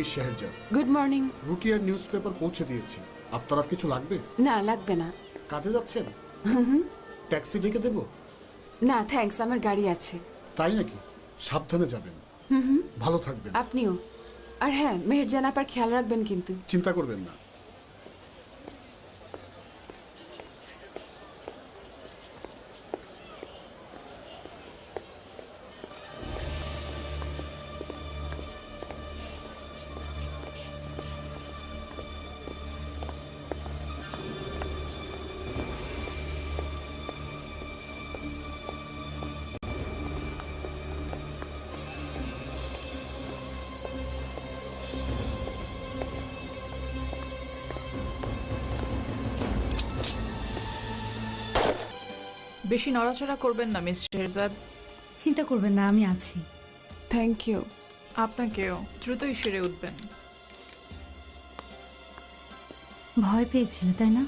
Miss শেহরজাদ। Good morning. রুটি আর news paper পৌঁছে দিয়েছি। আপনার আর কিছু লাগবে? না, লাগবে না। কাজে যাচ্ছেন? ট্যাক্সি ডেকে দেব? না থ্যাঙ্কস, আমার গাড়ি আছে। তাই নাকি? সাবধানে যাবেন। ভালো থাকবেন। আপনিও। আর হ্যাঁ, মেহেরজান আপার খেয়াল রাখবেন কিন্তু। চিন্তা করবেন না। বেশি নড়াচড়া করবেন না মিস শেহরজাদ। চিন্তা করবেন না, আমি আছি। Thank you. আপনাকেও দ্রুতই সেরে উঠবেন। ভয় পেয়েছিল তাই না?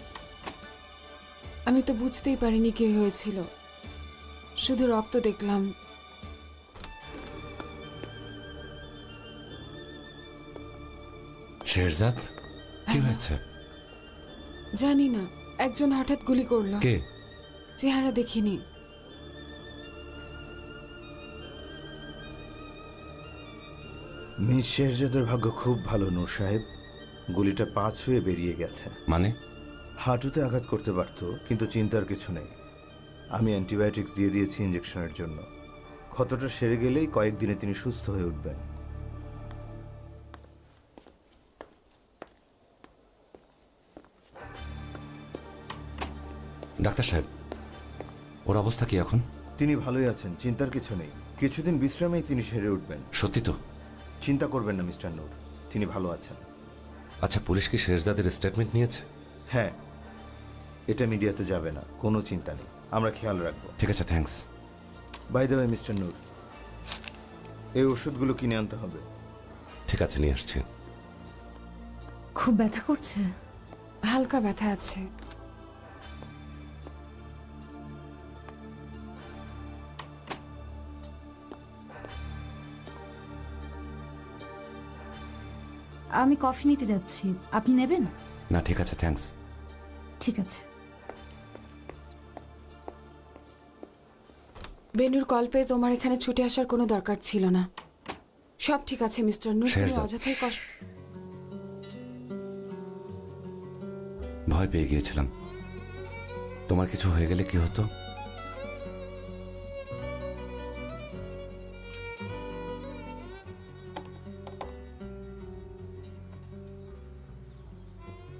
আমি তো বুঝতেই পারিনি কি হয়েছিল, শুধু রক্ত দেখলাম। শেহরজাদ, কি হয়েছে? জানি না, একজন হঠাৎ গুলি করলো। কে? চেহারা দেখিনি। মিস শেহরজাদের ভাগ্য খুব ভালো নূর সাহেব। গুলিটা পা ছুঁয়ে বেরিয়ে গেছে। মানে? হাঁটুতে আঘাত করতে পারত, কিন্তু চিন্তার কিছু নেই। আমি অ্যান্টিবায়োটিক্স দিয়ে দিয়েছি ইঞ্জেকশনের জন্য। ক্ষতটা সেরে গেলেই কয়েকদিনে তিনি সুস্থ হয়ে উঠবেন। ডাক্তার সাহেব, ওর অবস্থা কি এখন? তিনি ভালোই আছেন, চিন্তার কিছু নেই। কিছুদিন বিশ্রামেই তিনি সেরে উঠবেন। সত্যি তো? চিন্তা করবেন না মিস্টার নূর, তিনি ভালো আছেন। আচ্ছা, পুলিশ কি শেহরজাদের স্টেটমেন্ট নিয়েছে? হ্যাঁ, এটা মিডিয়াতে যাবে না, কোনো চিন্তা নেই, আমরা খেয়াল রাখবো। ঠিক আছে, thanks. By the way mister Noor, এই ওষুধগুলো কিনে আনতে হবে। ঠিক আছে, নিয়ে আসছি। খুব ব্যথা করছে? হালকা ব্যথা আছে। আমি কফি নিতে যাচ্ছি, আপনি নেবেন? না, ঠিক আছে, থ্যাঙ্কস। ঠিক আছে। বেনুর কল পেয়ে তোমার এখানে ছুটে আসার কোনো দরকার ছিল না। সব ঠিক আছে মিস্টার নূর, তুমি শেহরজাদ। অযথাই কষ্ট। ভয় পেয়ে গিয়েছিলাম। তোমার কিছু হয়ে গেলে কি হতো?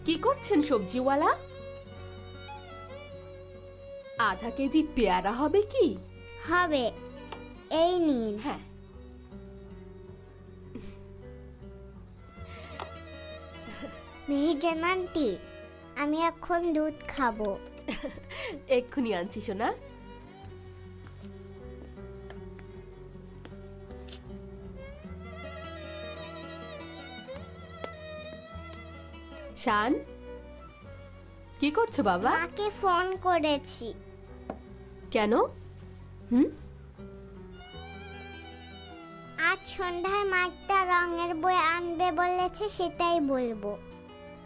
কি করছেন সবজিওয়ালা? আধা কেজি পেয়ারা হবে কি? হবে, এই নিন। হ্যাঁ। মেহেরজান আন্টি, আমি এখন দুধ খাবো। এক্ষুনি আনছি সোনা। শান, কি করছো বাবা? মাকে ফোন করেছি। কেন? আজ সন্ধ্যায় মা একটা রঙের বই আনবে বলেছে, সেটাই বলবো।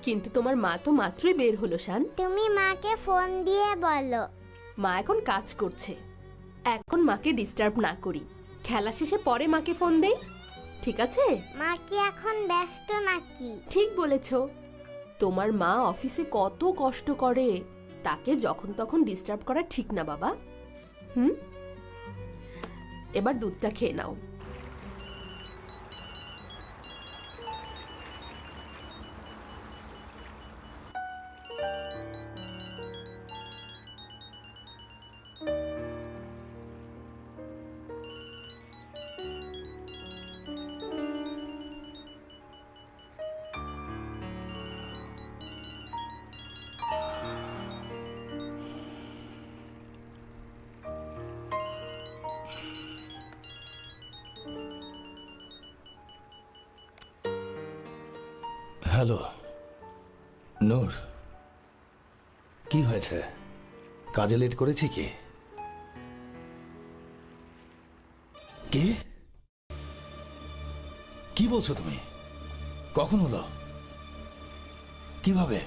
কিন্তু তোমার মা তো মাত্রই বের হলো শান। তুমি মাকে ফোন দিয়ে বলো। মা এখন কাজ করছে, এখন মাকে ডিস্টার্ব না করি। খেলা শেষে পরে মাকে ফোন দেই, ঠিক আছে? মা কি এখন ব্যস্ত নাকি? ঠিক বলেছো। তোমার মা অফিসে কত কষ্ট করে, তাকে যখন তখন ডিস্টার্ব করা ঠিক না বাবা। এবার দুধটা খেয়ে নাও। হ্যালো নূর, কি হয়েছে? কাজে লেট করেছি কি? কি কি বলছো তুমি? কখন হলো? কিভাবে?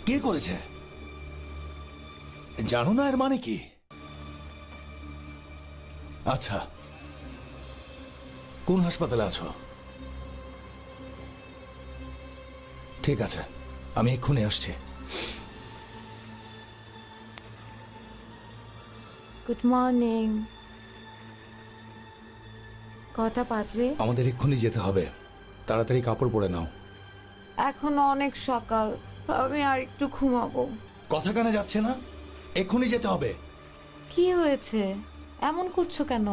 কে করেছে? জানো না এর মানে কি? আচ্ছা, কোন হাসপাতালে আছো? ঠিক আছে, আমি এক্ষুনি আসছি। Good morning. কটা বাজে? আমাদের এক্ষুনি যেতে হবে, তাড়াতাড়ি কাপড় পরে নাও। এখন অনেক সকাল, আমি আর একটু ঘুমাবো। কথা কানে যাচ্ছে না? এক্ষুনি যেতে হবে। কি হয়েছে? এমন করছো কেন?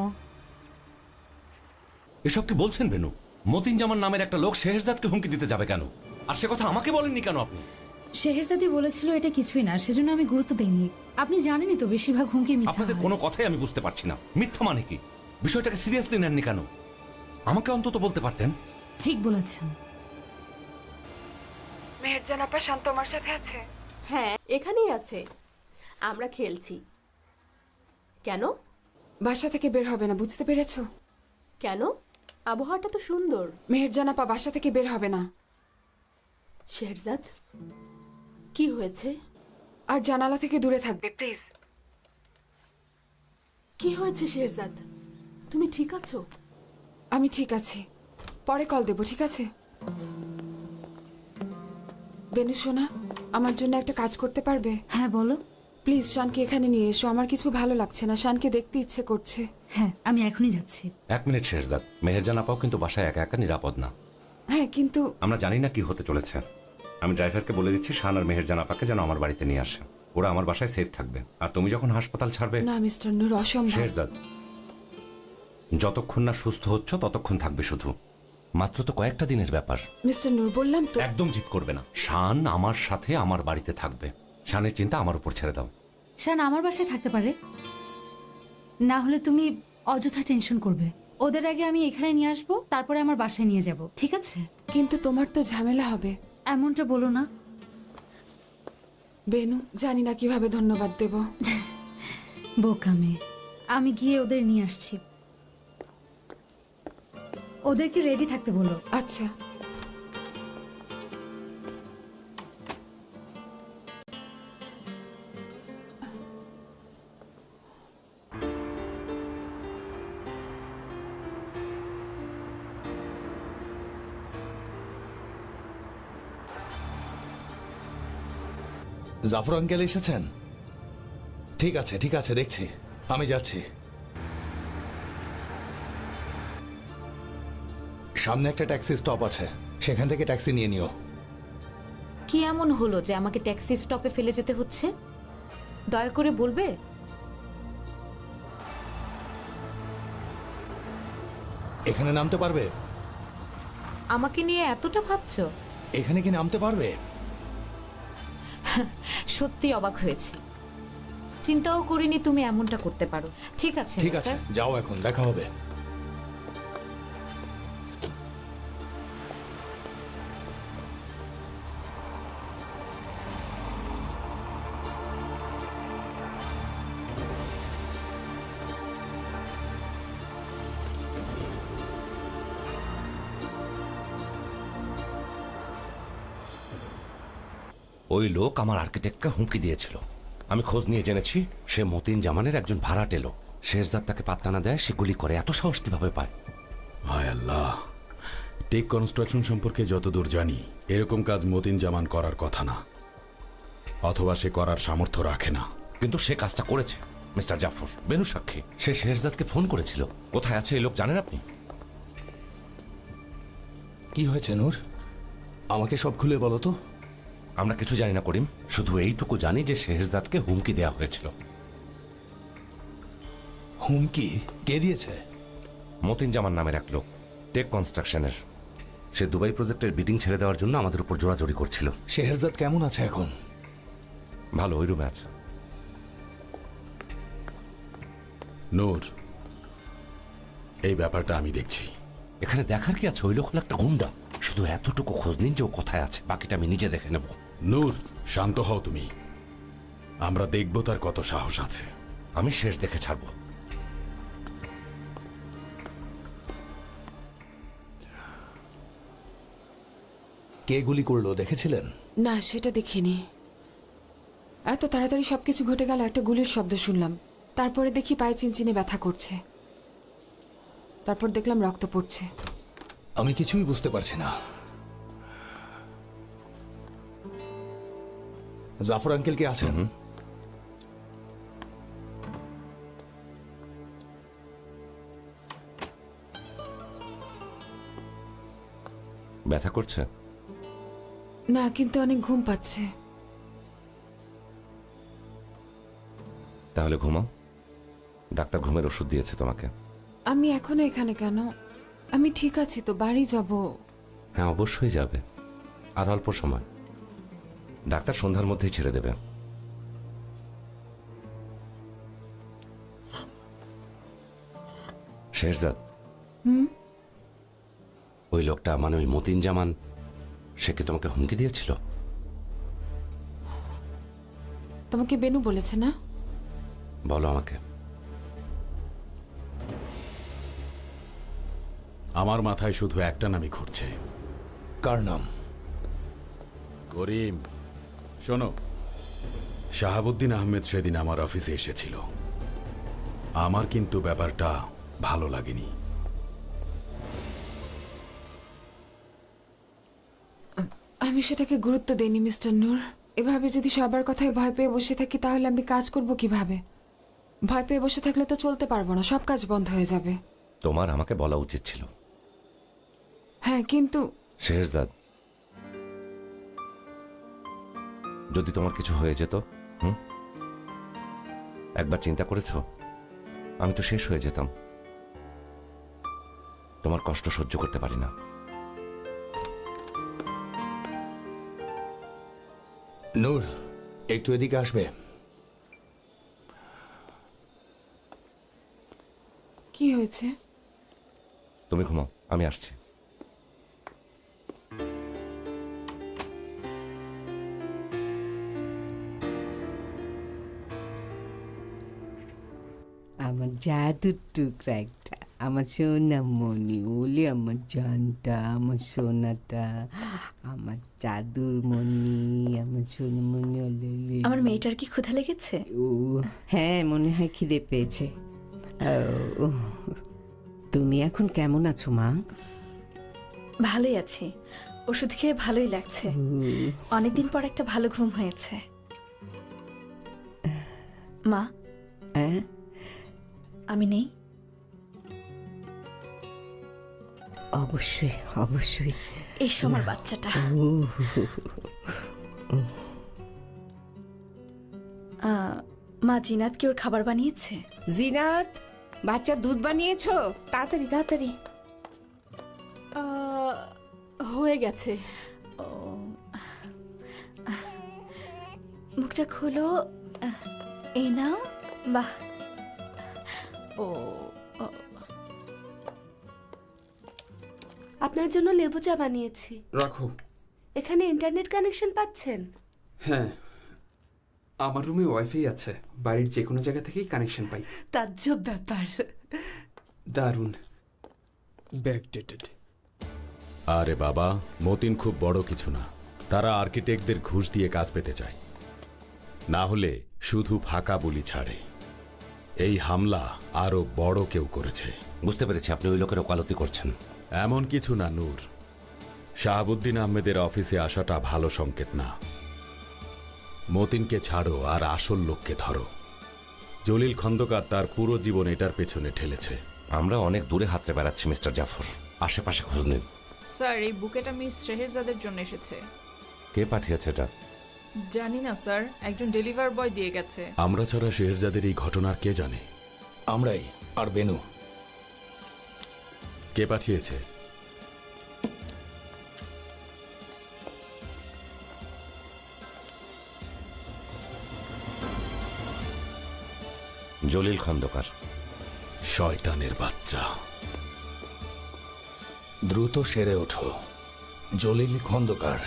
এসব কি বলছেন বেনু? মতিন জামান নামের একটা লোক শেহরজাদকে হুমকি দিতে যাবে কেন? আর সে কথা আমাকে বলেননি কেন আপনি? শেহরজাদি বলেছিল এটা কিছুই না, সেজন্য আমি গুরুত্ব দেইনি। আপনি জানেনই তো বেশিরভাগ হুমকি মিথ্যা আপনাদের হয়। কোনো কথাই আমি বুঝতে পারছি না। মিথ্যা মানে কি? বিষয়টাকে সিরিয়াসলি নেননি কেন? আমাকে অন্তত বলতে পারতেন। ঠিক বলেছেন। মেহেরজান আপা শান্ত আমার সাথে আছে? হ্যাঁ, এখানেই আছে, আমরা খেলছি। কেন? বাসা থেকে বের হবে না, বুঝতে পেরেছো? কেন? আবহাওয়াটা তো সুন্দর। মেহেরজান আপা বাসা থেকে বের হবে না। শেহরজাদ, কি হয়েছে? আর জানালা থেকে দূরে থাকবে প্লিজ। কি হয়েছে শেহরজাদ? তুমি ঠিক আছো? আমি ঠিক আছি, পরে কল দেবো, ঠিক আছে? বেনু সোনা, আমার জন্য একটা কাজ করতে পারবে? হ্যাঁ বলো। প্লিজ শানকে এখানে নিয়ে এসো, আমার কিছু ভালো লাগছে না, শানকে দেখতে ইচ্ছে করছে। হ্যাঁ, আমি এখনই যাচ্ছি। 1 মিনিট শেহরজাদ, মেহেরজান আপাও কিন্তু বাসায় একা একা নিরাপদ না। হ্যাঁ কিন্তু আমরা জানি না কি হতে চলেছে। আমি ড্রাইভারকে বলে দিচ্ছি শান আর মেহেরজান আপাকে যেন আমার বাড়িতে নিয়ে আসে। ওরা আমার বাসায় সেফ থাকবে। আর তুমি যখন হাসপাতাল ছাড়বে। না মিস্টার নূর, অসম্ভব। শেহরজাদ, যতক্ষণ না সুস্থ হচ্ছ ততক্ষণ থাকবে শুধু। মাত্র তো কয়েকটা দিনের ব্যাপার। মিস্টার নূর বললাম তো। একদম জিদ করবে না। শান আমার সাথে আমার বাড়িতে থাকবে। শানের চিন্তা আমার উপর ছেড়ে দাও। শান আমার বাসায় থাকতে পারে, না হলে তুমি অযথা টেনশন করবে। ওদের আগে আমি এখানে নিয়ে আসবো, তারপরে আমার বাসায় নিয়ে যাব, ঠিক আছে? কিন্তু তোমার তো ঝামেলা হবে। এমনটা বলো না। বেনু, জানি না কিভাবে ধন্যবাদ দেব। বোকামে, আমি গিয়ে ওদের নিয়ে আসছি। ওদেরকে রেডি থাকতে বলো। আচ্ছা। জাফর আঙ্কেল এসেছেন? ঠিক আছে ঠিক আছে, দেখছি, আমি যাচ্ছি। সামনে একটা ট্যাক্সি স্টপ আছে, সেখান থেকে ট্যাক্সি নিয়ে নিও। কি এমন হলো যে আমাকে ট্যাক্সি স্টপে ফেলে যেতে হচ্ছে? দয়া করে বলবে। এখানে নামতে পারবে? আমাকে নিয়ে এতটা ভাবছো? এখানে কি নামতে পারবে? সত্যি অবাক হয়েছি, চিন্তাও করিনি তুমি এমনটা করতে পারো। ঠিক আছে ঠিক আছে, মিস্টার। যাও, এখন দেখা হবে। ওই লোক আমার আর্কিটেক্টকে হুমকি দিয়েছিল। আমি খোঁজ নিয়ে জেনেছি সে মতিন জামানের একজন ভাড়াটে লোক। শেহরজাদ তাকে পাত্তা না দেয়, সে গুলি করে। এত সাহস কিভাবে পায়? হায় আল্লাহ, টেক কনস্ট্রাকশন সম্পর্কে যতদূর জানি এরকম কাজ মতিন জামান করার কথা না, অথবা সে করার সামর্থ্য রাখে না। কিন্তু সে কাজটা করেছে মিস্টার জাফর, বেনু সাক্ষী। সে শেহরজাদকে ফোন করেছিল। কোথায় আছে এই লোক জানেন আপনি? কি হয়েছে নূর? আমাকে সব খুলে বলো তো। আমরা কিছু জানি না করিম, শুধু এইটুকু জানি যে শেহরজাদকে হুমকি দেওয়া হয়েছিল। হুমকি? কে দিয়েছে? মতিন জামান নামের এক লোক, টেক কনস্ট্রাকশনের। সে দুবাই প্রজেক্টের বিডিং ছেড়ে দেওয়ার জন্য আমাদের উপর জোরাজোরি করছিল। শেহরজাদ কেমন আছে এখন? ভালো, ওই রুমে আছে। নূর, এই ব্যাপারটা আমি দেখছি। এখানে দেখার কি আছে? ওই লোক হলো একটা গুন্ডা। শুধু এতটুকু খোঁজ নিন যে ও কোথায় আছে, বাকিটা আমি নিজে দেখে নেব। নূর, শান্ত হও তুমি। আমরা দেখব তার কত সাহস আছে। আমি শেষ দেখে ছাড়বো। কে গুলি করলো দেখেছিলেন? না, সেটা দেখিনি। এত তাড়াতাড়ি সবকিছু ঘটে গেল, একটা গুলির শব্দ শুনলাম, তারপরে দেখি পায়ে চিনচিনে ব্যথা করছে, তারপর দেখলাম রক্ত পড়ছে। আমি কিছুই বুঝতে পারছি না। জাফর আঙ্কেল কে আছেন? ব্যথা করছে? না, কিন্তু অনেক ঘুম পাচ্ছে। তাহলে ঘুমাও, ডাক্তার ঘুমের ওষুধ দিয়েছে তোমাকে। আমি এখনো এখানে কেন? আমি ঠিক আছি তো, বাড়ি যাব। হ্যাঁ, অবশ্যই যাবে, আর অল্প সময়। ডাক্তার সন্ধ্যার মধ্যেই ছেড়ে দেবে। শেরজাদ, ওই লোকটা মানে ওই মতিন জামান, সে কি তোমাকে হুমকি দিয়েছিল? তোমাকে বেনু বলেছে না? বলো আমাকে। আমার মাথায় শুধু একটা নামই ঘুরছে। কার নাম? করিম। শোনো, শাহাবুদ্দিন আহমেদ সেদিন আমার অফিসে এসেছিল। আমার কিন্তু ব্যাপারটা ভালো লাগেনি। আমি সেটাকে গুরুত্ব দেইনি মিস্টার নূর। এভাবে যদি সবার কথায় ভয় পেয়ে বসে থাকি তাহলে আমি কাজ করব কিভাবে? ভয় পেয়ে বসে থাকলে তো চলতে পারবো না, সব কাজ বন্ধ হয়ে যাবে। তোমার আমাকে বলা উচিত ছিল। হ্যাঁ, কিন্তু শেরজাদ, যদি তোমার কিছু হয়ে যেত, একবার চিন্তা করেছো? আমি তো শেষ হয়ে যেতাম। তোমার কষ্ট সহ্য করতে পারি না। নূর, একটু এদিকে আসবে? কি হয়েছে? তুমি ঘুমাও, আমি আসছি। আমার জাদুর টুকরা একটা, আমার সোনা মনি, ওলে আমার জানটা, আমার সোনাটা, আমার জাদুর মনি, আমার সোনামণি, ওলে। আমার মেয়েটার কি ক্ষুধা লেগেছে? ও হ্যাঁ, মনে হয় খিদে পেয়েছে। ও, তুমি এখন কেমন আছো মা? ভালোই আছি, ওষুধ খেয়ে ভালোই লাগছে। অনেকদিন পর একটা ভালো ঘুম হয়েছে। মা, হ্যাঁ, আমি নেই? অবশ্যই অবশ্যই। এসো আমার বাচ্চাটা। মা, জিনাত কি ওর খাবার বানিয়েছে? জিনাত, বাচ্চা দুধ বানিয়েছো? তাড়াতাড়ি তাড়াতাড়ি। হয়ে গেছে। ও, মুখটা খোলো। এই নাও। বাহ। ও, আপনার জন্য লেবু চা বানিয়েছি। রাখো। এখানে ইন্টারনেট কানেকশন পাচ্ছেন? হ্যাঁ, আমার রুমে ওয়াইফাই আছে, বাড়ির যে কোনো জায়গা থেকেই কানেকশন পাই। তাজ্জব ব্যাপার। দারুণ। ব্যাকডেটেড। আরে বাবা, মতিন খুব বড় কিছু না। তারা আর্কিটেক্টদের ঘুষ দিয়ে কাজ পেতে চায়, না হলে শুধু ফাঁকা বলি ছাড়ে। এই হামলা আরো বড় কেউ করেছে। বুঝতে পেরেছি, আপনি ওই লোকের ওকালতি করছেন। এমন কিছু না নূর, শাহাবুদ্দিন আহমেদের অফিসে আসাটা ভালো সংকেত না। মতিনকে ছাড়ো আর আসল লোককে ধরো। জলিল খন্দকার তার পুরো জীবন এটার পেছনে ঠেলেছে। আমরা অনেক দূরে হাতড়ে বেড়াচ্ছি মিস্টার জাফর, আশেপাশে খোঁজ নিন। স্যার, এই বুকেটা মিস শেহজাদের জন্য এসেছে। কে পাঠিয়েছে এটা? জানি না স্যার, একজন ডেলিভার বয় দিয়ে গেছে। আমরা ছাড়া শেহজাদের এই ঘটনার কে জানে? আমরাই, আর বেনু। কে পাঠিয়েছে? জলিল খন্দকার। শয়তানের বাচ্চা। দ্রুত সেরে ওঠো। জলিল খন্দকার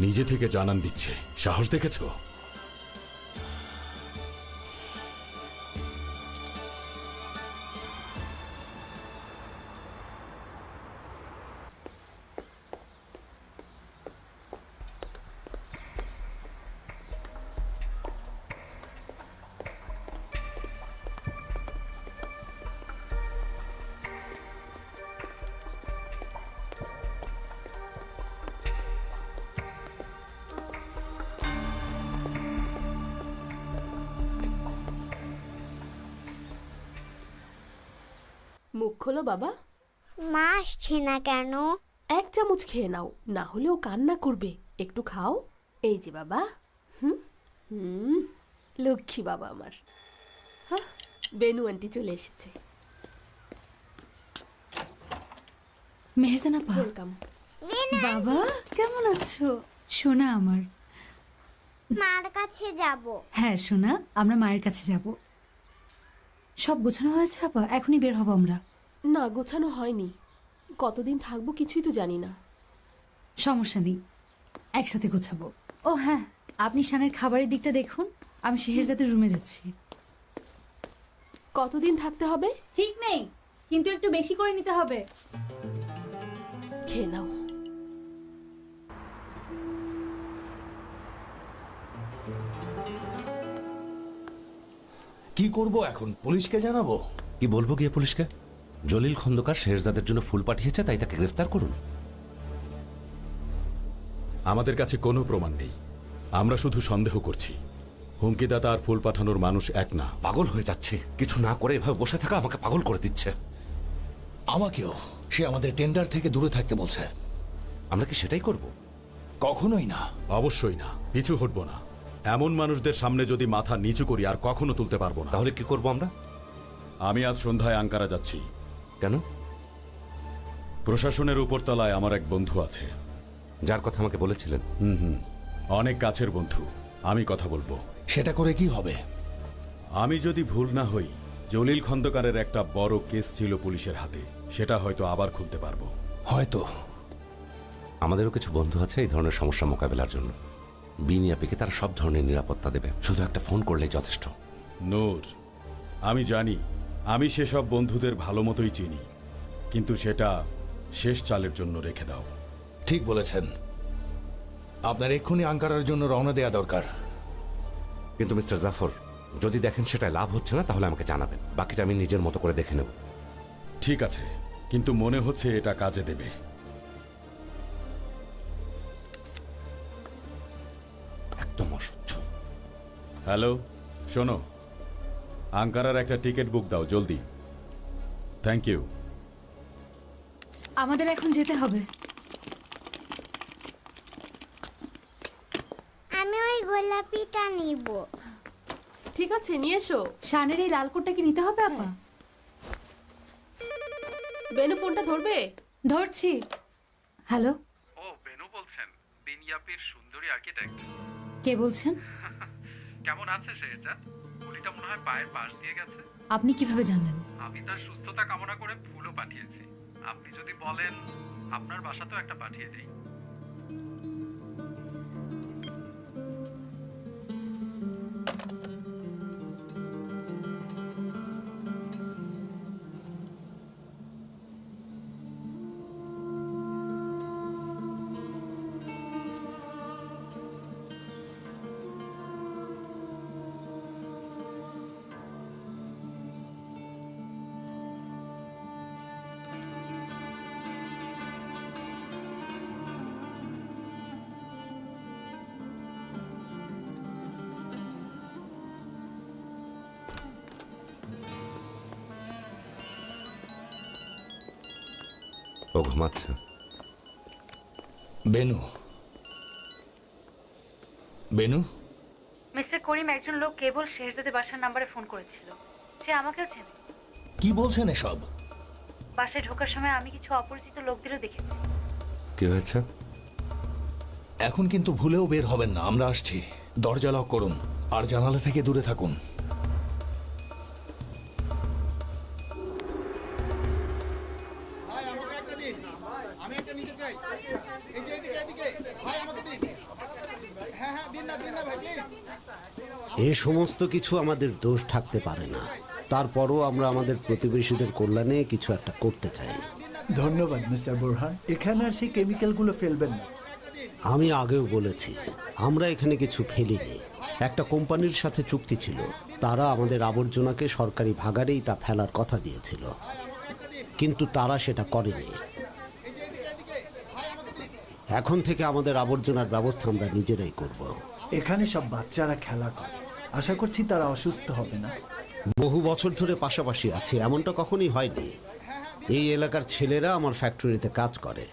নিজে থেকে জানান দিচ্ছে, সাহস দেখেছো? মুখ খোলো বাবা। মা আসছে না কেন? 1 চামচ খেয়ে নাও, না হলে ও কান্না করবে। একটু খাও। এই যে বাবা। লক্ষ্মী বাবা আমার। হ্যাঁ, বেনু আন্টি চলে এসেছে। মেহেরজান আপা, ওয়েলকাম। বাবা কেমন আছো? সোনা আমার। মার কাছে যাব। হ্যাঁ সোনা, আমরা মায়ের কাছে যাব। সব গোছানো হয়েছে আপা? এখনই বের হব আমরা। না, গোছানো হয়নি। কতদিন থাকবো কিছুই তো জানি না। সমস্যা নেই, একসাথে গোছাবো। ও হ্যাঁ, আপনি শানের খাবারের দিকটা দেখুন, আমি শেহেরজাদের রুমে যাচ্ছি। কতদিন থাকতে হবে ঠিক নেই, কিন্তু একটু বেশি করে নিতে হবে। খেয়ে নাও। কি করব এখন? পুলিশকে জানাবো? কি বলবো গিয়ে পুলিশকে? জলিল খন্দকার শেহজাদের জন্য ফুল পাঠিয়েছে, তাই তাকে গ্রেফতার করুন। আমাদের কাছে কোনো প্রমাণ নেই, আমরা শুধু সন্দেহ করছি। হুমকিদাতা আর ফুল পাঠানোর মানুষ এক না। পাগল হয়ে যাচ্ছে, কিছু না করে এভাবে বসে থাকা আমাকে পাগল করে দিচ্ছে। আমাকেও। সে আমাদের টেন্ডার থেকে দূরে থাকতে বলছে। আমরা কি সেটাই করব? কখনোই না। অবশ্যই না, পিছু হটবো না। এমন মানুষদের সামনে যদি মাথা নিচু করি আর কখনো তুলতে পারবো না। তাহলে কি করব আমরা? আমি আজ সন্ধ্যায় আঙ্কারা যাচ্ছি। কেন? প্রশাসনের উপরতলায় আমার এক বন্ধু আছে, যার কথা আমাকে বলেছিলেন। অনেক কাছের বন্ধু। আমি কথা বলবো। সেটা করে কি হবে? আমি যদি ভুল না হই, জলিল খন্দকারের একটা বড় কেস ছিল পুলিশের হাতে, সেটা হয়তো আবার খুলতে পারবো। হয়তো। আমাদেরও কিছু বন্ধু আছে এই ধরনের সমস্যা মোকাবেলার জন্য। বিনিয়াপিকে তারা সব ধরনের নিরাপত্তা দেবে, শুধু একটা ফোন করলেই যথেষ্ট। নূর, আমি জানি আমি সেসব বন্ধুদের ভালো মতোই চিনি, কিন্তু সেটা শেষ চালের জন্য রেখে দাও। ঠিক বলেছেন। আপনার এক্ষুনি আঙ্কারার জন্য রওনা দেয়া দরকার। কিন্তু মিস্টার জাফর, যদি দেখেন সেটা লাভ হচ্ছে না, তাহলে আমাকে জানাবেন। বাকিটা আমি নিজের মতো করে দেখে নেব। ঠিক আছে, কিন্তু মনে হচ্ছে এটা কাজে দেবে। একদম অসহ্য। হ্যালো, শোনো, আঙ্কারার একটা টিকিট বুক দাও জলদি। Thank you. আমাদের এখন যেতে হবে। আমি ওই গোলাপিটা নিব। ঠিক আছে, নিয়ে এসো। শানের এই লাল কোটটা কি নিতে হবে আপা? বেনু ফোনটা ধরবে? ধরছি। হ্যালো, ও বেনু বলছেন? বিনিয়াপির সুন্দরী আর্কিটেক্ট। কে বলছেন? কেমন আছে শেহজাদ? গুলিটা মনে হয় পায়ের পাশ দিয়ে গেছে। আপনি কিভাবে জানলেন? আমি তার সুস্থতা কামনা করে ফুলও পাঠিয়েছি। আপনি যদি বলেন আপনার বাসাতেও একটা পাঠিয়ে দিই। ও ঘুমাচ্ছে। বেনু, বেনু। মিস্টার করিম, একজন লোক কেবল শেহজাদের বাসার নাম্বারে ফোন করেছিল। সে আমাকেও চেনে। কি বলছেন এসব? বাসায় ঢোকার সময় আমি কিছু অপরিচিত লোকদেরও দেখেছি। কি হয়েছে? এখন কিন্তু ভুলেও বের হবেন না। আমরা আসছি। দরজা লক করুন আর জানালা থেকে দূরে থাকুন। এ সমস্ত কিছু আমাদের দোষ থাকতে পারে না, তারপরও আমরা আমাদের প্রতিবেশীদের কল্যাণে কিছু একটা করতে চাই। ধন্যবাদ মিস্টার বোরহান। এখানে আর সেই কেমিক্যালগুলো ফেলবেন না। আমি আগেও বলেছি, আমরা এখানে কিছু ফেলিনি। একটা কোম্পানির সাথে চুক্তি ছিল, তারা আমাদের আবর্জনাকে সরকারি ভাগাড়েই তা ফেলার কথা দিয়েছিল, কিন্তু তারা সেটা করেনি। এখন থেকে আমাদের আবর্জনার ব্যবস্থা আমরা নিজেরাই করব। এখানে সব বাচ্চারা খেলা করে, আশা করছি তারা অসুস্থ হবে না। বহু বছর ধরে পাশাপাশি আছে, এমনটা কখনোই হয়নি। এই এলাকার ছেলেরা আমার ফ্যাক্টরিতে কাজ করে,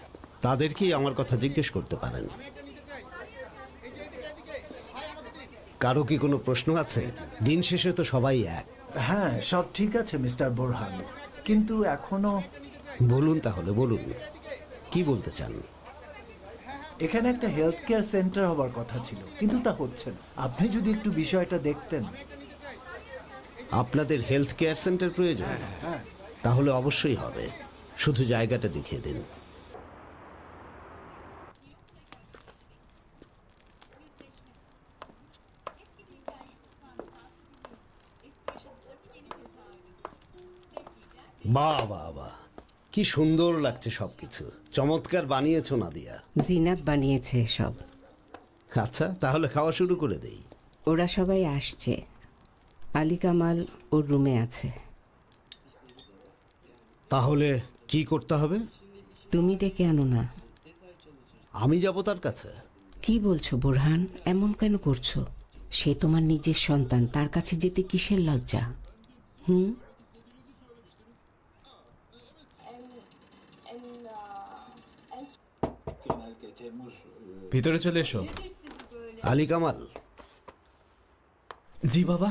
তাদেরকেই আমার কথা জিজ্ঞেস করতে পারেন। কারো কি কোনো প্রশ্ন আছে? দিন শেষে তো সবাই এক। হ্যাঁ, সব ঠিক আছে মিস্টার বোরহান, কিন্তু এখনো। বলুন তাহলে, বলুন কি বলতে চান? এখানে একটা হেলথ কেয়ার সেন্টার হবার কথা ছিল, কিন্তু তা হচ্ছে না। আপনি যদি একটু বিষয়টা দেখতেন। আপনাদের হেলথ কেয়ার সেন্টার প্রয়োজন? তাহলে অবশ্যই হবে, শুধু জায়গাটা দেখিয়ে দিন। বাহ বাহ বাহ, কি সুন্দর লাগছে সবকিছু। চমৎকার বানিয়েছো নাদিয়া। জিনাত বানিয়েছে সব। আচ্ছা, তাহলে খাওয়া শুরু করে দেই। ওরা সবাই আসছে। আলী কামাল ওর রুমে আছে। তাহলে কি করতে হবে? তুমি ডেকে আনো না। আমি যাব তার কাছে? কি বলছো বোরহান? এমন কেন করছো? সে তোমার নিজের সন্তান, তার কাছে যেতে কিসের লজ্জা? হুম, ভিতরে চলে এসো। আলী কামাল। জি বাবা।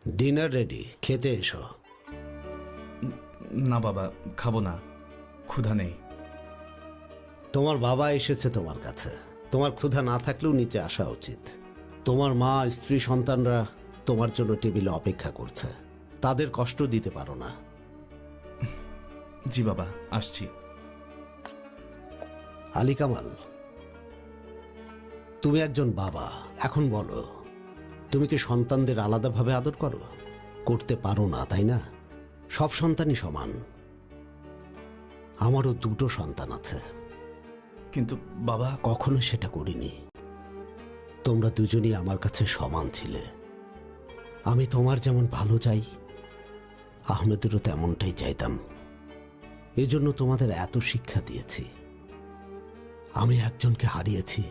ডিনার রেডি, খেতে এসো। না বাবা, খাবো না, ক্ষুধা নেই। তোমার বাবা এসেছে তোমার কাছে, তোমার ক্ষুধা না থাকলেও নিচে আসা উচিত। তোমার মা, স্ত্রী, সন্তানরা তোমার জন্য টেবিলে অপেক্ষা করছে, তাদের কষ্ট দিতে পারো না। জি বাবা, আসছি। আলী কামাল, তুমি একজন বাবা, এখন বলো, তুমি কি সন্তানদের আলাদাভাবে আদর করো? করতে পারো না, তাই না? সব সন্তানই সমান। আমারও দুটো সন্তান আছে, কিন্তু বাবা। কখনো সেটা করিনি। তোমরা দুজনই আমার কাছে সমান ছিলে। আমি তোমার যেমন ভালো চাই, আহমেদেরও তেমনটাই চাইতাম। এজন্য তোমাদের এত শিক্ষা দিয়েছি। আমি একজনকে হারিয়েছি,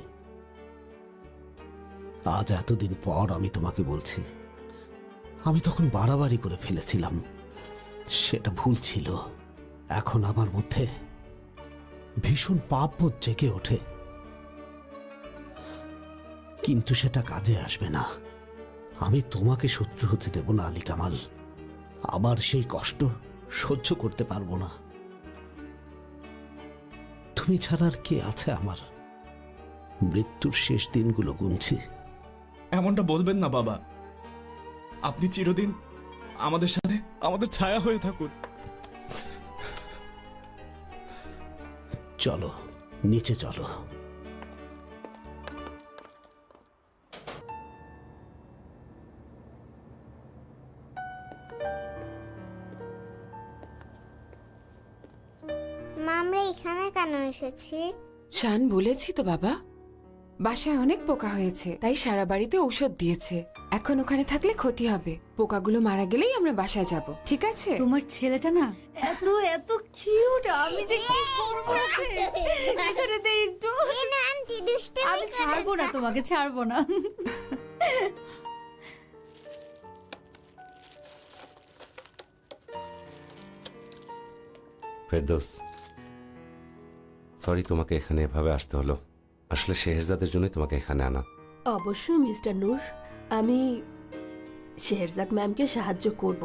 আজ এতদিন পর আমি তোমাকে বলছি, আমি তখন বাড়াবাড়ি করে ফেলেছিলাম, সেটা ভুল ছিল। এখন আমার মধ্যে ভীষণ পাপবোধ জেগে ওঠে, কিন্তু সেটা কাজে আসবে না। আমি তোমাকে শত্রু হতে দেব না আলী কামাল, আবার সেই কষ্ট সহ্য করতে পারবো না। তুমি ছাড়া আর কে আছে আমার? মৃত্যুর শেষ দিনগুলো গুনছি। এমনটা বলবেন না বাবা, আপনি চিরদিন আমাদের সাথে, আমাদের ছায়া হয়ে থাকুন। চলো নিচে চলো। মা, আমরা এখানে কেন এসেছি? শান, বলেছি তো বাবা, বাসায় অনেক পোকা হয়েছে, তাই সারা বাড়িতে ঔষধ দিয়েছে। এখন ওখানে থাকলে ক্ষতি হবে। পোকাগুলো মারা গেলেই আমরা বাসায় যাব, ঠিক আছে? তোমার ছেলেটা না এত এত কিউট, আমি যে কি করব ওকে। এখানে দে একটু। আন্টি দুষ্টুমি আমি ছাড়বো না, তোমাকে ছাড়বো না। ফেরদৌস, সরি তোমাকে এখানে এভাবে আসতে হলো। আসলে শেহজাদের জন্যই তোমাকে এখানে আনা। অবশ্যই মিস্টার নূর, আমি শেহরজাদ ম্যামকে সাহায্য করব,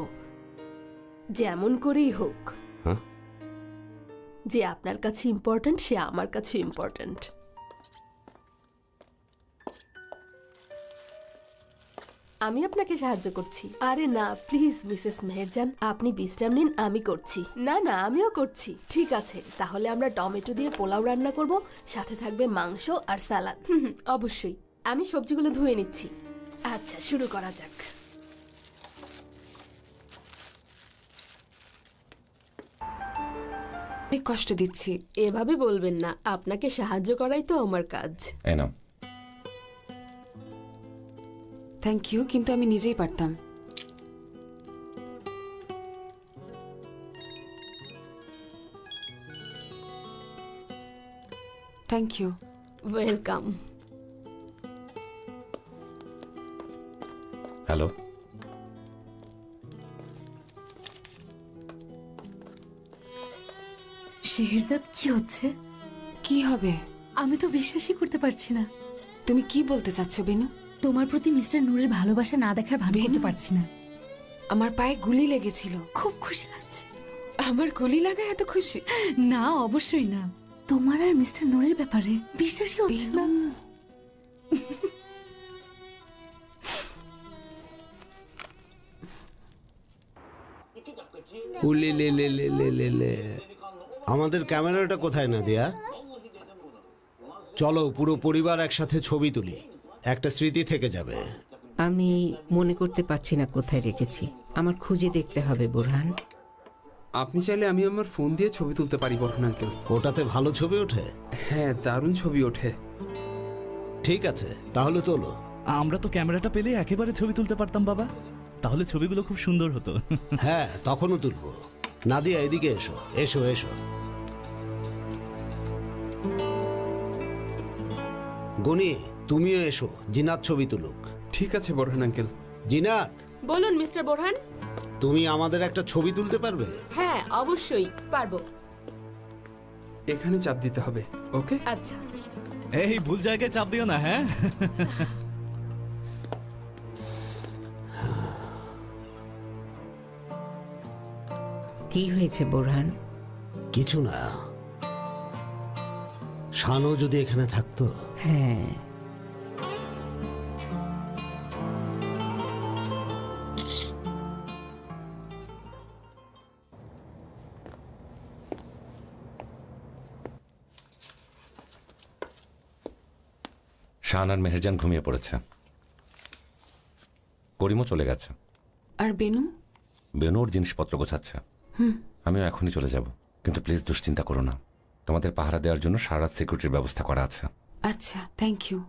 যেমন করেই হোক। হ্যাঁ, যে আপনার কাছে ইম্পর্ট্যান্ট সে আমার কাছে ইম্পর্ট্যান্ট। আমি আপনাকে সাহায্য করছি। আরে না প্লিজ মিসেস মেহেরজান, আপনি বিশ্রাম নিন, আমি করছি। না না, আমিও করছি। ঠিক আছে, তাহলে আমরা টমেটো দিয়ে পোলাও রান্না করব, সাথে থাকবে মাংস আর সালাদ। অবশ্যই, আমি সবজিগুলো ধুয়ে নিচ্ছি। আচ্ছা, শুরু করা যাক। অনেক কষ্ট দিচ্ছি। এভাবে বলবেন না, আপনাকে সাহায্য করাই তো আমার কাজ। থ্যাংক ইউ, কিন্তু আমি নিজেই পারতাম। Thank you. Welcome. Hello, Shehzad, কি হচ্ছে? কি হবে? আমি তো বিশ্বাসই করতে পারছি না। তুমি কি বলতে চাচ্ছ বেনু? তোমার প্রতি মিস্টার নূরের ভালোবাসা না দেখার ভান করতে পারছি না। আমার পায়ে গুলি লেগেছিল। খুব খুশি লাগছে। আমার গুলি লাগা এত খুশি? না, অবশ্যই না। তোমার আর মিস্টার নূরের ব্যাপারে বিশ্বাসই হচ্ছে না। উলি লে লে লে লে লে লে। আমাদের ক্যামেরাটা কোথায় নাদিয়া? চলো পুরো পরিবার একসাথে ছবি তুলি, একটা স্মৃতি থেকে যাবে। আমি মনে করতে পারছি না কোথায় রেখেছি, আমার খুঁজে দেখতে হবে বোরহান। আপনি চাইলে আমি আমার ফোন দিয়ে ছবি তুলতে পারি বরুণ আঙ্কেল। ওটাতে ভালো ছবি ওঠে? হ্যাঁ, দারুণ ছবি ওঠে। ঠিক আছে, তাহলে তোলো। আমরা তো ক্যামেরাটা পেলে একেবারে ছবি তুলতে পারতাম বাবা, তাহলে ছবিগুলো খুব সুন্দর হতো। হ্যাঁ, তখনও তুলবো। নাদিয়া, এদিকে এসো এসো এসো। গনি, তুমিও এসো, জিনাত ছবি তুলুক। ঠিক আছে বরুণ আঙ্কেল। জিনাত, বলুন মিস্টার বোরহান। তুমি আমাদের একটা ছবি তুলতে পারবে? হ্যাঁ, অবশ্যই পারবো। এখানে চাপ দিতে হবে, ওকে? আচ্ছা। এই ভুল জায়গায় চাপ দিও না, হ্যাঁ? কি হয়েছে বোরহান? কিছু না। শানও যদি এখানে থাকতো। হ্যাঁ, শাহান আর মেহেরজান ঘুমিয়ে পড়েছে, করিমও চলে গেছে। আর বেনু? বেনু ওর জিনিসপত্র গোছাচ্ছে। আমিও এখনই চলে যাব, কিন্তু প্লিজ দুশ্চিন্তা করো না, তোমাদের পাহারা দেওয়ার জন্য সারা রাত সিকিউরিটির ব্যবস্থা করা আছে। আচ্ছা, thank you.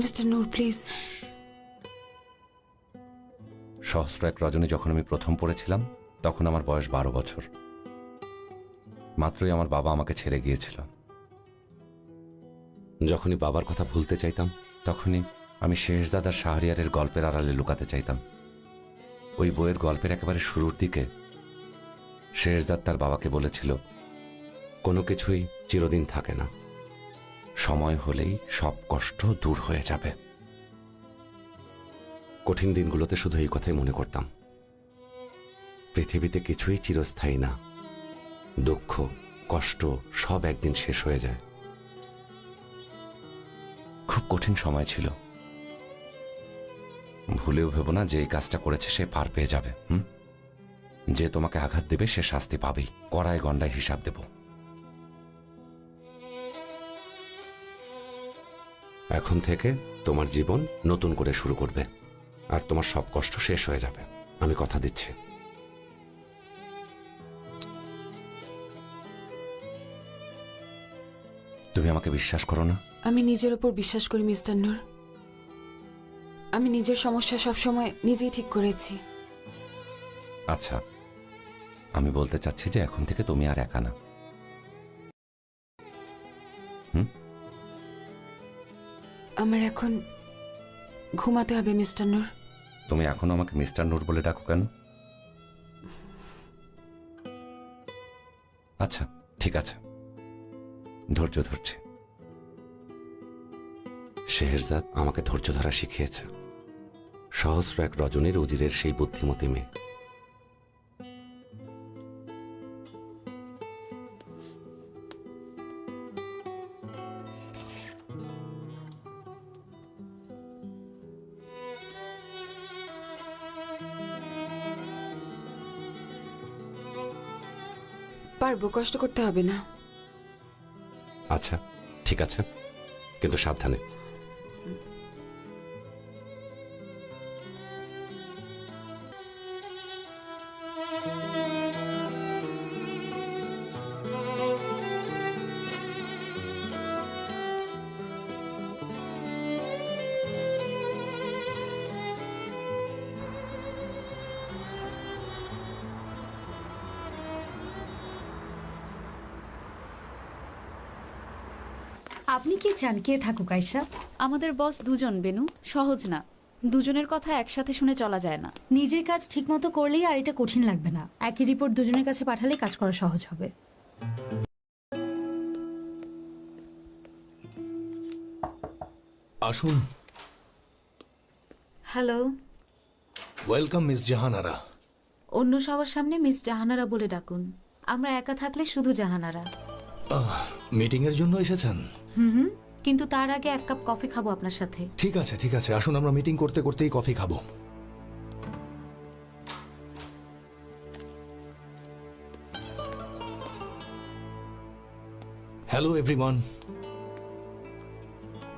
Mister Noor, please. সহস্র এক রজনী যখন আমি প্রথম পড়েছিলাম, তখন আমার বয়স 12 বছর। মাত্রই আমার বাবা আমাকে ছেড়ে গিয়েছিল। যখনই বাবার কথা ভুলতে চাইতাম, তখনই আমি শেহজাদ আর শাহরিয়ারের গল্পের আড়ালে লুকাতে চাইতাম। ওই বইয়ের গল্পের একেবারে শুরুর দিকে শেহজাদ তার বাবাকে বলেছিল, কোনো কিছুই চিরদিন থাকে না, সময় হলেই সব কষ্ট দূর হয়ে যাবে। কঠিন দিনগুলোতে শুধু এই কথাই মনে করতাম, পৃথিবীতে কিছুই চিরস্থায়ী না, দুঃখ কষ্ট সব একদিন শেষ হয়ে যায়। খুব কঠিন সময় ছিল। ভুলেও ভেবো না যে এই কাজটা করেছে সে পার পেয়ে যাবে। যে তোমাকে আঘাত দেবে সে শাস্তি পাবেই, কড়ায় গন্ডায় হিসাব দেব। এখন থেকে তোমার জীবন নতুন করে শুরু করবে, আর তোমার সব কষ্ট শেষ হয়ে যাবে, আমি কথা দিচ্ছি। তুমি আমাকে বিশ্বাস করো না? আমি নিজের উপর বিশ্বাস করি মিস্টার নূর। আমি নিজের সমস্যা সবসময় নিজেই ঠিক করেছি। আচ্ছা, আমি বলতে চাচ্ছি যে এখন থেকে তুমি আর একা না। আমার এখন ঘুমাতে হবে মিস্টার নূর। তুমি এখনো আমাকে মিস্টার নূর বলে ডাকো কেন? আচ্ছা, ঠিক আছে, ধৈর্য ধরছি। শেহরজাদ আমাকে ধৈর্য ধরা শিখিয়েছে। সহস্র এক রজনীর উজিরের সেই বুদ্ধিমতী মেয়ে। পারবো, কষ্ট করতে হবে না। আচ্ছা, ঠিক আছে, কিন্তু সাবধানে। আপনি কি চান কে থাকুক আয়শা? আমাদের বস দুজন বেনু, সহজ না। দুজনের কথা একসাথে শুনে চলা যায় না। নিজের কাজ ঠিকমতো করলেই আর এটা কঠিন লাগবে না। একই রিপোর্ট দুজনের কাছে পাঠালে কাজ করা সহজ হবে। আসুন। হ্যালো। Welcome miss Jahanara. অন্য সবার সামনে মিস জাহানারা বলে ডাকুন। আমরা একা থাকলে শুধু জাহানারা। মিটিং এর জন্য এসেছেন? হুম, কিন্তু তার আগে এক কাপ কফি খাবো আপনার সাথে। ঠিক আছে ঠিক আছে, আসুন আমরা মিটিং করতে করতেই কফি খাবো। Hello everyone.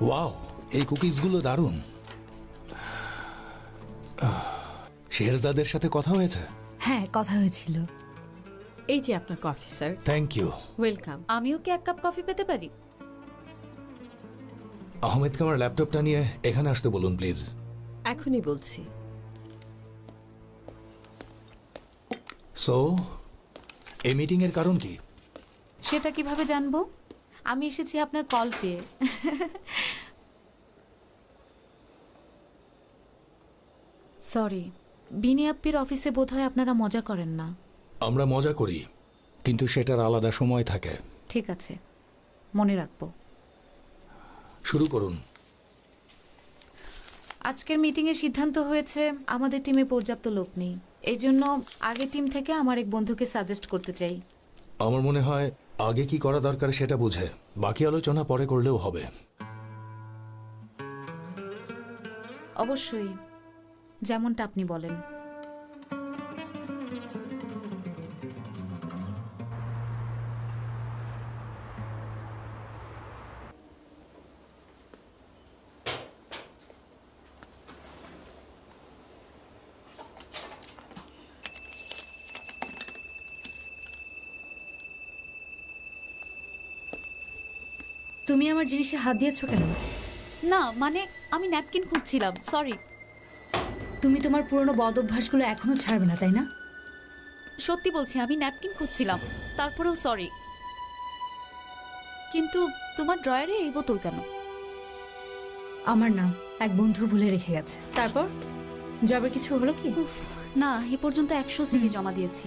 ওয়াও, এই কুকিজগুলো দারুণ। শেহরজাদের সাথে কথা হয়েছে? হ্যাঁ, কথা হয়েছিল। এই যে আপনার coffee sir. Thank you. Welcome. আমিও কি এক কাপ কফি পেতে পারি? আহমেদকে আমার ল্যাপটপটা নিয়ে এখানে আসতে বলুন প্লিজ। এখনই বলছি। সো এই মিটিং এর কারণ কি? সেটা কিভাবে জানবো? আমি এসেছি আপনার কল পেয়ে। সরি, বিনি আপ্পির অফিসে বোধহয় আপনারা মজা করেন না। আমরা মজা করি, কিন্তু সেটার আলাদা সময় থাকে। ঠিক আছে, মনে রাখবো। শুরু করুন। আজকের মিটিংয়ে সিদ্ধান্ত হয়েছে আমাদের টিমে পর্যাপ্ত লোক নেই। এই জন্য আগের টিম থেকে আমার এক বন্ধুকে সাজেস্ট করতে চাই। আমার মনে হয় আগে কি করা দরকার সেটা বুঝে বাকি আলোচনা পরে করলেও হবে। অবশ্যই, যেমনটা আপনি বলেন। তুমি আমার জিনিসে হাত দিয়েছো কেন? না মানে আমি ন্যাপকিন খুঁজছিলাম, সরি। তুমি তোমার পুরনো বদ অভ্যাসগুলো এখনো ছাড়বে না, তাই না? সত্যি বলছি, আমি ন্যাপকিন খুঁজছিলাম, তারপরেও সরি। কিন্তু তোমার ড্রয়ারে এই বোতল কেন? আমার নাম এক বন্ধু ভুলে রেখে গেছে। তারপর জবের কিছু হলো কি? না, এ পর্যন্ত 100 সিভি জমা দিয়েছি।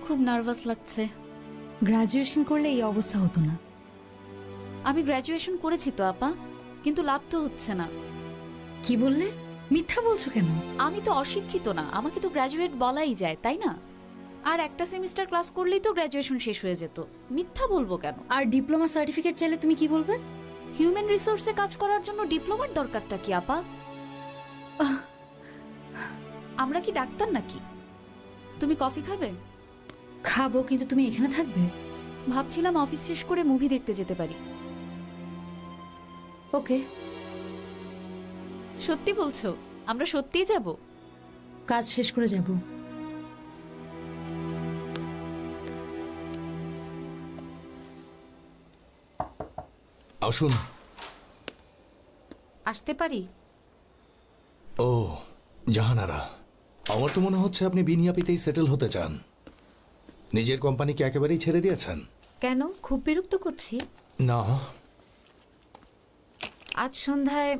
খুব নার্ভাস লাগছে। গ্রাজুয়েশন করলে এই অবস্থা হতো না। আমি গ্র্যাজুয়েশন করেছি তো আপা, কিন্তু লাভ তো হচ্ছে না। কি বললে? মিথ্যা বলছো কেন? আমি তো অশিক্ষিত না, আমাকে তো গ্র্যাজুয়েট বলাই যায়, তাই না? আর একটা সেমিস্টার ক্লাস করলেই তো গ্র্যাজুয়েশন শেষ হয়ে যেত। মিথ্যা বলবো কেন? আর ডিপ্লোমা সার্টিফিকেট চাইলে তুমি কি বলবে? হিউম্যান রিসোর্সে কাজ করার জন্য ডিপ্লোমার দরকারটা কি আপা? আমরা কি ডাক্তার নাকি? তুমি কফি খাবে? খাবো, কিন্তু তুমি এখানে থাকবে? ভাবছিলাম অফিস শেষ করে মুভি দেখতে যেতে পারি। ওকে। সত্যি বলছো? আমরা সত্যিই যাব? কাজ শেষ করে যাব। আসুন। আসতে পারি? ও জাহানারা, আমার তো মনে হচ্ছে আপনি বিনিয়াপিতেই সেটেল হতে চান। নিজের কোম্পানিকে একেবারেই ছেড়ে দিয়েছেন। কেন, খুব বিরক্ত করছি? না, আজ সন্ধ্যায়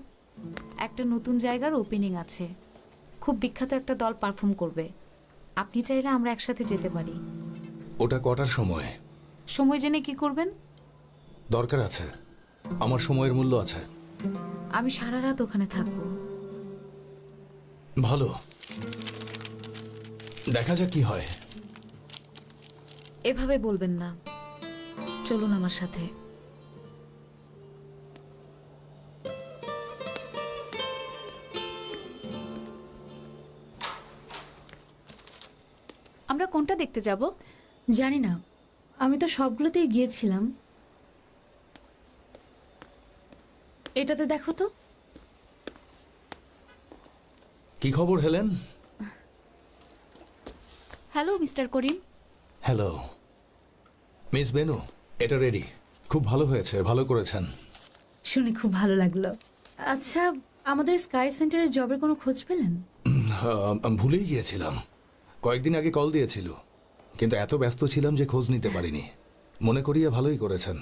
একটা নতুন জায়গার ওপেনিং আছে। খুব বিখ্যাত একটা দল পারফর্ম করবে। আপনি চাইলে আমরা একসাথে যেতে পারি। ওটা কটার সময়? সময় জেনে কি করবেন? দরকার আছে, আমার সময়ের মূল্য আছে। আমি সারা রাত ওখানে থাকবো। ভালো, দেখা যাক কি হয়। এভাবে বলবেন না, চলুন আমার সাথে। আমরা কোনটা দেখতে যাব? জানি না, আমি তো সবগুলোতেই গিয়েছিলাম। এটাতে দেখো তো। কি খবর হেলেন? হ্যালো মিস্টার করিম। হ্যালো মিস বেনু, এটা রেডি। খুব ভালো হয়েছে, ভালো করেছেন। শুনে খুব ভালো লাগলো। আচ্ছা, আমাদের স্কাই সেন্টারের জবের কোনো খোঁজ পেলেন? আমি ভুলেই গিয়েছিলাম। কয়েকদিন আগে কল দিয়েছিল, কিন্তু এত ব্যস্ত ছিলাম যে খোঁজ নিতে পারিনি। মনে করিয়ে ভালোই করেছেন।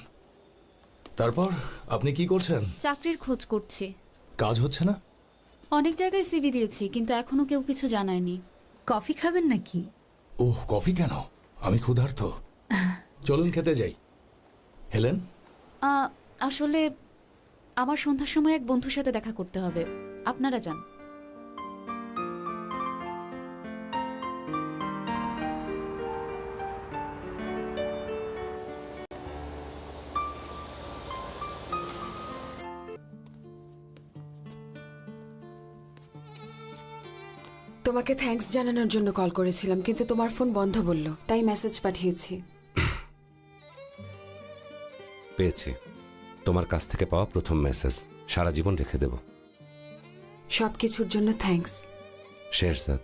তারপর আপনি কি করছেন? চাকরির খোঁজ করছি। কাজ হচ্ছে না? অনেক জায়গায় সিভি দিয়েছি, কিন্তু এখনো কেউ কিছু জানায়নি। কফি খাবেন নাকি? ওহ, কফি কেন? আমি ক্ষুধার্ত। চলুন খেতে যাই। হেলেন, আসলে আমার সন্ধ্যার সময় এক বন্ধুর সাথে দেখা করতে হবে। আপনারা যান। তোমাকে থ্যাঙ্কস জানানোর জন্য কল করেছিলাম, কিন্তু তোমার ফোন বন্ধ বলল, তাই মেসেজ পাঠিয়েছি। পেয়েছি তোমার কাছ থেকে পাওয়া প্রথম মেসেজ, সারা জীবন রেখে দেব। সবকিছুর জন্য থ্যাঙ্কস শেরজাদ।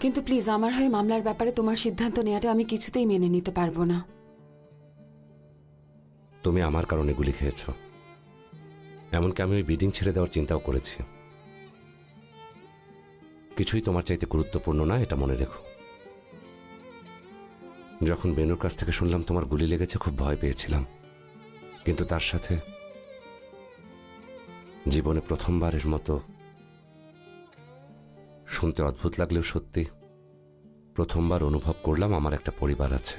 কিন্তু প্লিজ আমার হয়ে মামলার ব্যাপারে তোমার সিদ্ধান্ত নেওয়াটা আমি কিছুতেই মেনে নিতে পারবো না। তুমি আমার কারণে গুলি খেয়েছ, এমনকি আমি ওই বিডিং ছেড়ে দেওয়ার চিন্তাও করেছি। কিছুই তোমার চাইতে গুরুত্বপূর্ণ না, এটা মনে রেখো। যখন বেনুর কাছ থেকে শুনলাম তোমার গুলি লেগেছে, খুব ভয় পেয়েছিলাম, কিন্তু তার সাথে জীবনে প্রথমবারের মতো, শুনতে অদ্ভুত লাগলেও সত্যি, প্রথমবার অনুভব করলাম আমার একটা পরিবার আছে।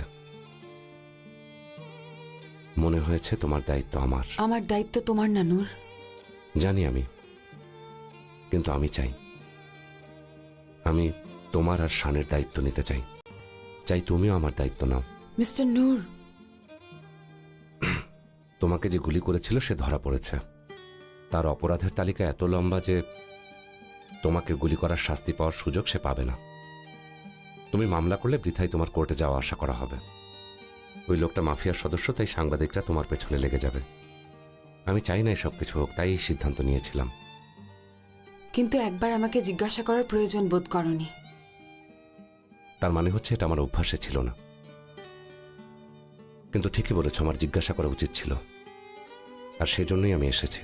মনে হয়েছে তোমার দায়িত্ব আমার। আমার দায়িত্ব তোমার না নূর। জানি আমি, কিন্তু আমি চাই, আমি তোমার আর শানের দায়িত্ব নিতে চাই। চাই তুমিও আমার দায়িত্ব নাও। মিস্টার নূর, তোমাকে যে গুলি করেছিল সে ধরা পড়েছে। তার অপরাধের তালিকা এত লম্বা যে তোমাকে গুলি করার শাস্তি পাওয়ার সুযোগ সে পাবে না। তুমি মামলা করলে বৃথাই তোমার কোর্টে যাওয়া আশা করা হবে। ওই লোকটা মাফিয়ার সদস্য, তাই সাংবাদিকরা তোমার পেছনে লেগে যাবে। আমি চাই না এসব কিছু হোক, তাই এই সিদ্ধান্ত নিয়েছিলাম। কিন্তু একবার আমাকে জিজ্ঞাসা করার প্রয়োজন বোধ করনি। তার মানে হচ্ছে এটা আমার অভ্যাসে ছিল না। কিন্তু ঠিকই বলেছ, আমার জিজ্ঞাসা করা উচিত ছিল, আর সেজন্যই আমি এসেছি।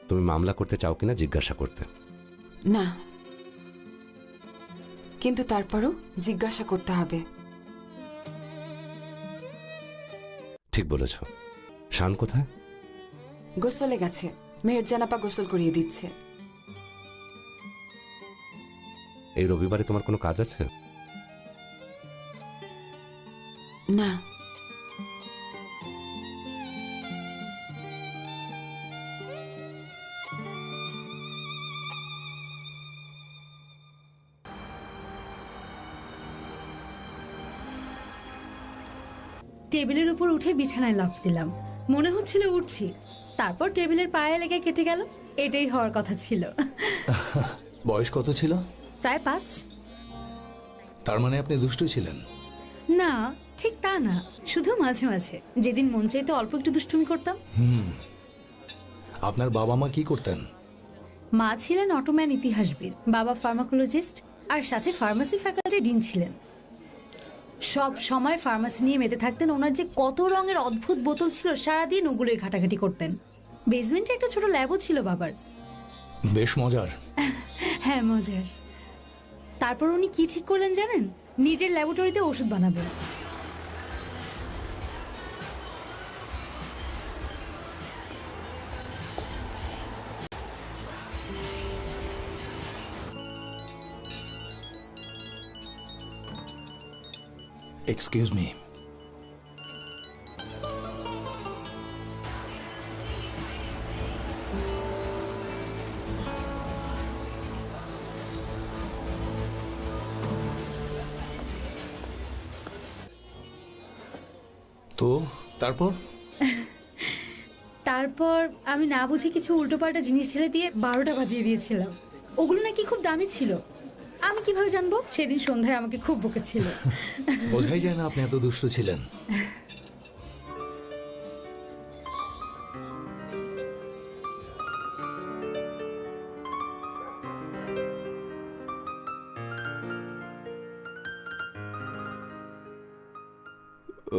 তুমি মামলা করতে চাও কিনা জিজ্ঞাসা করতে। না, কিন্তু তারপরও জিজ্ঞাসা করতে হবে। ঠিক বলেছ। শান কোথায়? গোসলে গেছে, মেহের জানাপা গোসল করিয়ে দিচ্ছে। এই রবিবারে তোমার কোনো কাজ আছে? না। টেবিলের উপর উঠে বিছানায় লাফ দিলাম, মনে হচ্ছিল উঠছি, তারপর টেবিলের পায়ে লেগে কেটে গেল। এটাই হওয়ার কথা ছিল। বয়স কত ছিল? প্রায় 5। তার মানে আপনি দুষ্টু ছিলেন? না, ঠিক তা না, শুধু মাঝে মাঝে যেদিন মন চাইতে অল্প একটু দুষ্টুমি করতাম। আপনার বাবা মা কি করতেন? মা ছিলেন অটোম্যান ইতিহাসবিদ, বাবা ফার্মাকোলজিস্ট, আর সাথে ফার্মাসি ফ্যাকাল্টি ডিন ছিলেন। সব সময় ফার্মাসি নিয়ে মেতে থাকতেন। ওনার যে কত রঙের অদ্ভুত বোতল ছিল, সারাদিন ওগুলোই ঘাটাঘাটি করতেন। বেসমেন্টে একটা ছোট ল্যাবও ছিল বাবার। বেশ মজার। হ্যাঁ, মজার। তারপর উনি কি ঠিক করলেন জানেন? নিজের ল্যাবরেটরিতে ওষুধ বানাবেন। Excuse me. তো তারপর আমি না বুঝে কিছু উল্টোপাল্টা জিনিস ঢেলে দিয়ে 12টা বাজিয়ে দিয়েছিলাম। ওগুলো নাকি খুব দামি ছিল। আমি কিভাবে জানবো? সেদিন সন্ধ্যায় আমাকে খুব বকেছিল। বোঝাই যায় না আপনি এত দুষ্ট ছিলেন।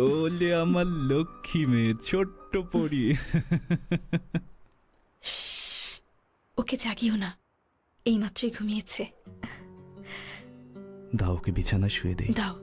ওলে আমার লক্ষ্মী মেয়ে, ছোট্ট পরি। ওকে জাগিও না, এইমাত্রই ঘুমিয়েছে। দাও, ওকে বিছানায় শুয়ে দেই। দাও।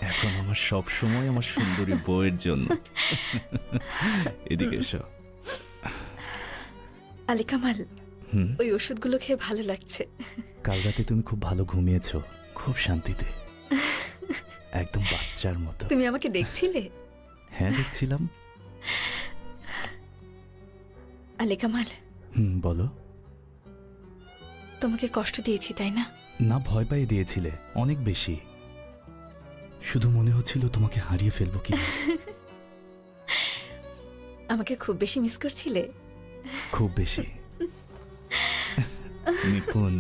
এখন আমার সব সময় আমার সুন্দরী বউয়ের জন্য। এদিকে এসো। আলী কামাল, হুম? ওই ওষুধগুলো খেয়ে ভালো লাগছে। কাল রাতে তুমি খুব ভালো ঘুমিয়েছো, খুব শান্তিতে, একদম বাচ্চার মতো। তুমি আমাকে দেখছিলে? হ্যাঁ, দেখছিলাম। আলী কামাল, বলো। তোমাকে কষ্ট দিয়েছি তাই না? না, ভয় পাইয়ে দিয়েছিলে অনেক বেশি। শুধু মনে হচ্ছিল তোমাকে হারিয়ে ফেলবো কি। আমাকে খুব বেশি মিস করছিলে? খুব বেশি। নিপুণ।